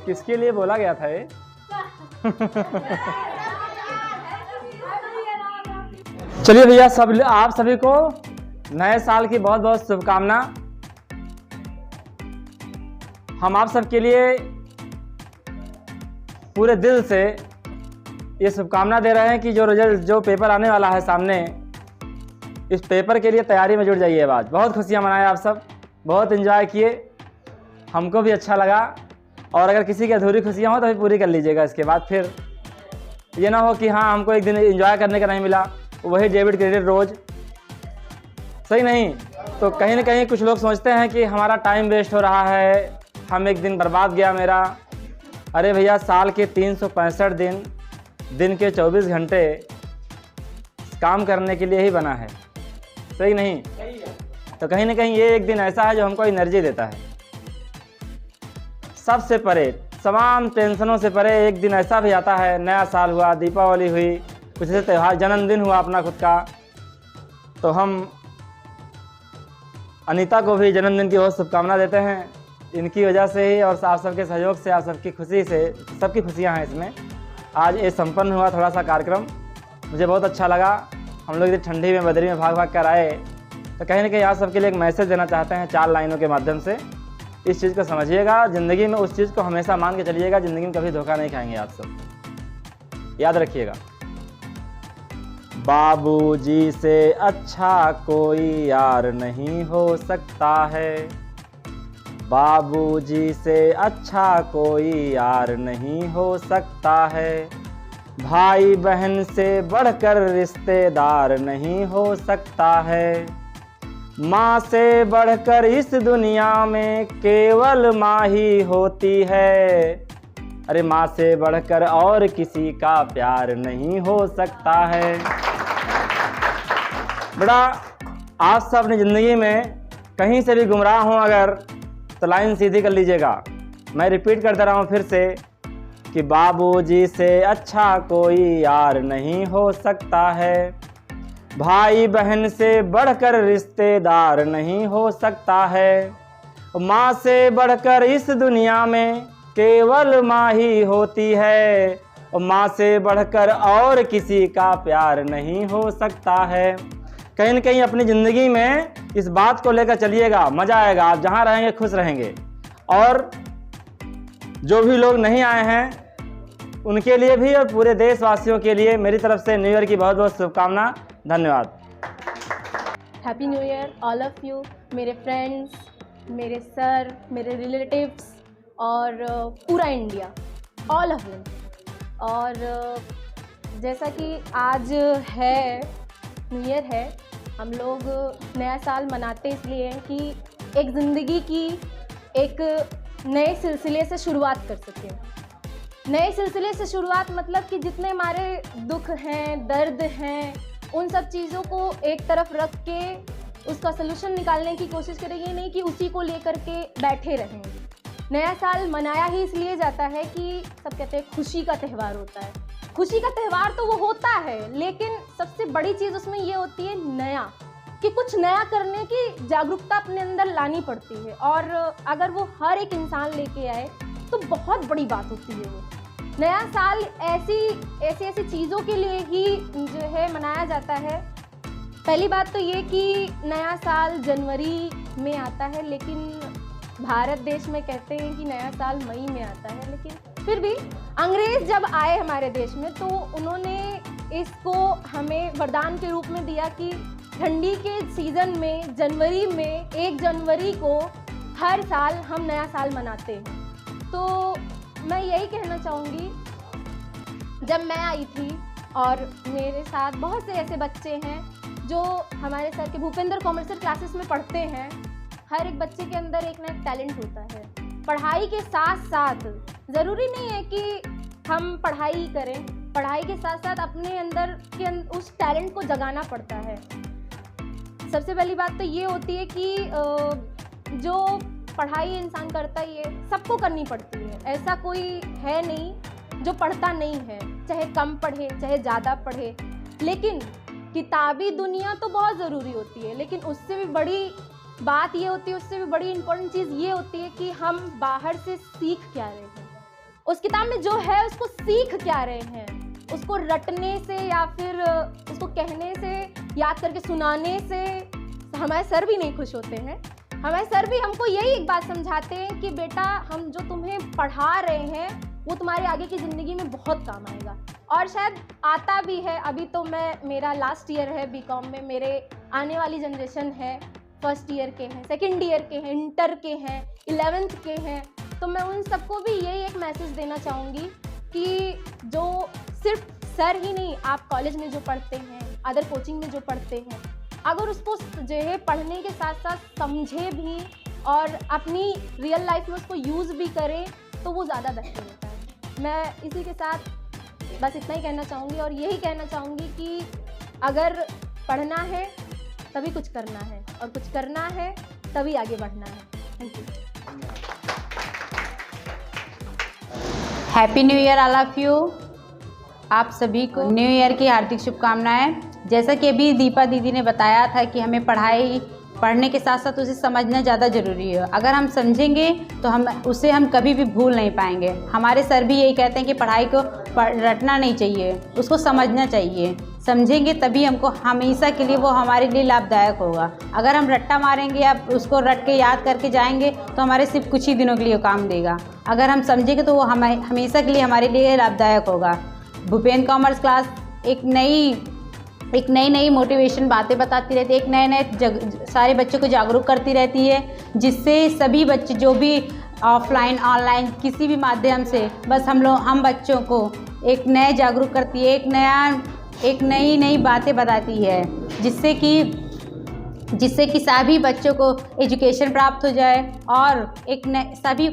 किसके लिए बोला गया था ये? चलिए भैया, आप सभी को नए साल की बहुत बहुत शुभकामना। हम आप सबके लिए पूरे दिल से ये शुभकामना दे रहे हैं कि जो पेपर आने वाला है सामने, इस पेपर के लिए तैयारी में जुट जाइए। आज बहुत खुशियाँ मनाए आप सब, बहुत एंजॉय किए, हमको भी अच्छा लगा। और अगर किसी की अधूरी खुशियाँ हो तो भी पूरी कर लीजिएगा। इसके बाद फिर ये ना हो कि हाँ हमको एक दिन एंजॉय करने का नहीं मिला, वही डेबिट क्रेडिट रोज़, सही नहीं। तो कहीं ना कहीं कुछ लोग सोचते हैं कि हमारा टाइम वेस्ट हो रहा है, हम एक दिन बर्बाद गया मेरा। अरे भैया, साल के 365 दिन के 24 घंटे काम करने के लिए ही बना है, सही नहीं। तो कहीं ना कहीं ये एक दिन ऐसा है जो हमको एनर्जी देता है। सबसे परे, तमाम टेंशनों से परे एक दिन ऐसा भी आता है, नया साल हुआ, दीपावली हुई, कुछ ऐसे त्यौहार, जन्मदिन हुआ अपना खुद का। तो हम अनीता को भी जन्मदिन की बहुत शुभकामना देते हैं। इनकी वजह से ही और आप सबके सहयोग से, आप सबकी खुशी से, सबकी खुशियाँ हैं इसमें। आज ये संपन्न हुआ थोड़ा सा कार्यक्रम, मुझे बहुत अच्छा लगा। हम लोग इतनी ठंडी में बदरी में भाग कर आए, तो कहीं ना कहीं आप सबके लिए एक मैसेज देना चाहते हैं 4 लाइनों के माध्यम से। इस चीज़ को समझिएगा, ज़िंदगी में उस चीज़ को हमेशा मान के चलिएगा, ज़िंदगी में कभी धोखा नहीं खाएंगे आप सब, याद रखिएगा। बाबूजी से अच्छा कोई यार नहीं हो सकता है, बाबूजी से अच्छा कोई यार नहीं हो सकता है, भाई बहन से बढ़कर रिश्तेदार नहीं हो सकता है, माँ से बढ़कर इस दुनिया में केवल माँ ही होती है। अरे माँ से बढ़कर और किसी का प्यार नहीं हो सकता है। बड़ा आप सब अपनी ज़िंदगी में कहीं से भी गुमराह हों अगर, तो लाइन सीधी कर लीजिएगा। मैं रिपीट कर दे रहा हूँ फिर से कि बाबूजी से अच्छा कोई यार नहीं हो सकता है, भाई बहन से बढ़कर रिश्तेदार नहीं हो सकता है, माँ से बढ़कर इस दुनिया में केवल माँ ही होती है, माँ से बढ़कर और किसी का प्यार नहीं हो सकता है। कहीं न कहीं अपनी ज़िंदगी में इस बात को लेकर चलिएगा, मज़ा आएगा, आप जहाँ रहेंगे खुश रहेंगे। और जो भी लोग नहीं आए हैं उनके लिए भी और पूरे देशवासियों के लिए मेरी तरफ से न्यू ईयर की बहुत बहुत शुभकामना। धन्यवाद। Happy new year all of you, मेरे फ्रेंड्स, मेरे सर, मेरे रिलेटिव्स और पूरा इंडिया, ऑल ऑफ देम। और जैसा कि आज है न्यू ईयर है, हम लोग नया साल मनाते इसलिए हैं कि एक ज़िंदगी की एक नए सिलसिले से शुरुआत कर सकें। नए सिलसिले से शुरुआत मतलब कि जितने हमारे दुख हैं, दर्द हैं, उन सब चीज़ों को एक तरफ रख के उसका सलूशन निकालने की कोशिश करें। ये नहीं कि उसी को लेकर के बैठे रहेंगे। नया साल मनाया ही इसलिए जाता है कि सब कहते हैं खुशी का त्यौहार होता है। खुशी का त्यौहार तो वो होता है, लेकिन सबसे बड़ी चीज़ उसमें ये होती है नया, कि कुछ नया करने की जागरूकता अपने अंदर लानी पड़ती है। और अगर वो हर एक इंसान लेके आए तो बहुत बड़ी बात होती है। वो नया साल ऐसी चीज़ों के लिए ही जो है मनाया जाता है। पहली बात तो ये कि नया साल जनवरी में आता है, लेकिन भारत देश में कहते हैं कि नया साल मई में आता है। लेकिन फिर भी अंग्रेज़ जब आए हमारे देश में तो उन्होंने इसको हमें वरदान के रूप में दिया कि ठंडी के सीज़न में जनवरी में 1 जनवरी को हर साल हम नया साल मनाते हैं। तो मैं यही कहना चाहूँगी, जब मैं आई थी और मेरे साथ बहुत से ऐसे बच्चे हैं जो हमारे सर के भूपेंद्र कॉमर्शियल क्लासेस में पढ़ते हैं। हर एक बच्चे के अंदर एक ना एक टैलेंट होता है। पढ़ाई के साथ साथ ज़रूरी नहीं है कि हम पढ़ाई करें, पढ़ाई के साथ साथ अपने अंदर के उस टैलेंट को जगाना पड़ता है। सबसे पहली बात तो ये होती है कि जो पढ़ाई इंसान करता ही है, सबको करनी पड़ती है। ऐसा कोई है नहीं जो पढ़ता नहीं है, चाहे कम पढ़े चाहे ज़्यादा पढ़े। लेकिन किताबी दुनिया तो बहुत ज़रूरी होती है, लेकिन उससे भी बड़ी बात ये होती है, उससे भी बड़ी इम्पोर्टेंट चीज़ ये होती है कि हम बाहर से सीख क्या रहे हैं। उस किताब में जो है उसको सीख क्या रहे हैं, उसको रटने से या फिर उसको कहने से, याद करके सुनाने से हमारे सर भी नहीं खुश होते हैं। हमारे सर भी हमको यही एक बात समझाते हैं कि बेटा हम जो तुम्हें पढ़ा रहे हैं वो तुम्हारे आगे की ज़िंदगी में बहुत काम आएगा, और शायद आता भी है। अभी तो मेरा लास्ट ईयर है बीकॉम में, मेरे आने वाली जनरेशन है, फर्स्ट ईयर के हैं, सेकेंड ईयर के हैं, इंटर के हैं, 11th के हैं। तो मैं उन सबको भी यही एक मैसेज देना चाहूँगी कि जो सिर्फ सर ही नहीं, आप कॉलेज में जो पढ़ते हैं, अदर कोचिंग में जो पढ़ते हैं, अगर उसको जो है पढ़ने के साथ साथ समझे भी और अपनी रियल लाइफ में उसको यूज़ भी करें तो वो ज़्यादा बेहतर होता है। मैं इसी के साथ बस इतना ही कहना चाहूँगी, और यही कहना चाहूँगी कि अगर पढ़ना है तभी कुछ करना है, और कुछ करना है तभी आगे बढ़ना है। Thank you. Happy new year all of you. आप सभी को न्यू ईयर की हार्दिक शुभकामनाएं। जैसा कि अभी दीपा दीदी ने बताया था कि हमें पढ़ने के साथ साथ उसे समझना ज़्यादा ज़रूरी है। अगर हम समझेंगे तो हम कभी भी भूल नहीं पाएंगे। हमारे सर भी यही कहते हैं कि पढ़ाई को रटना नहीं चाहिए, उसको समझना चाहिए। समझेंगे तभी हमको हमेशा के लिए वो हमारे लिए लाभदायक होगा। अगर हम रट्टा मारेंगे या उसको रट के याद करके जाएंगे तो हमारे सिर्फ कुछ ही दिनों के लिए काम देगा। अगर हम समझेंगे तो वो हमेशा के लिए हमारे लिए लाभदायक होगा। भूपेन कॉमर्स क्लास एक नई मोटिवेशन बातें बताती रहती है, एक नए सारे बच्चों को जागरूक करती रहती है, जिससे सभी बच्चे जो भी ऑफलाइन ऑनलाइन किसी भी माध्यम से बस हम बच्चों को एक नए जागरूक करती है, एक नई बातें बताती है, जिससे कि सभी बच्चों को एजुकेशन प्राप्त हो जाए और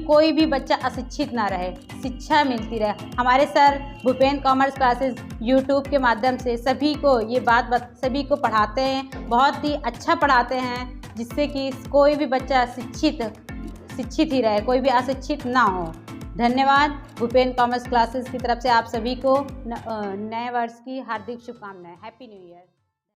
कोई भी बच्चा अशिक्षित ना रहे, शिक्षा मिलती रहे। हमारे sir Bhupen commerce classes YouTube के माध्यम से सभी को ये सभी को पढ़ाते हैं, बहुत ही अच्छा पढ़ाते हैं, जिससे कि कोई भी बच्चा शिक्षित ही रहे, कोई भी अशिक्षित ना हो। धन्यवाद। भूपेन कॉमर्स क्लासेस की तरफ से आप सभी को नए वर्ष की हार्दिक शुभकामनाएं। Happy new year.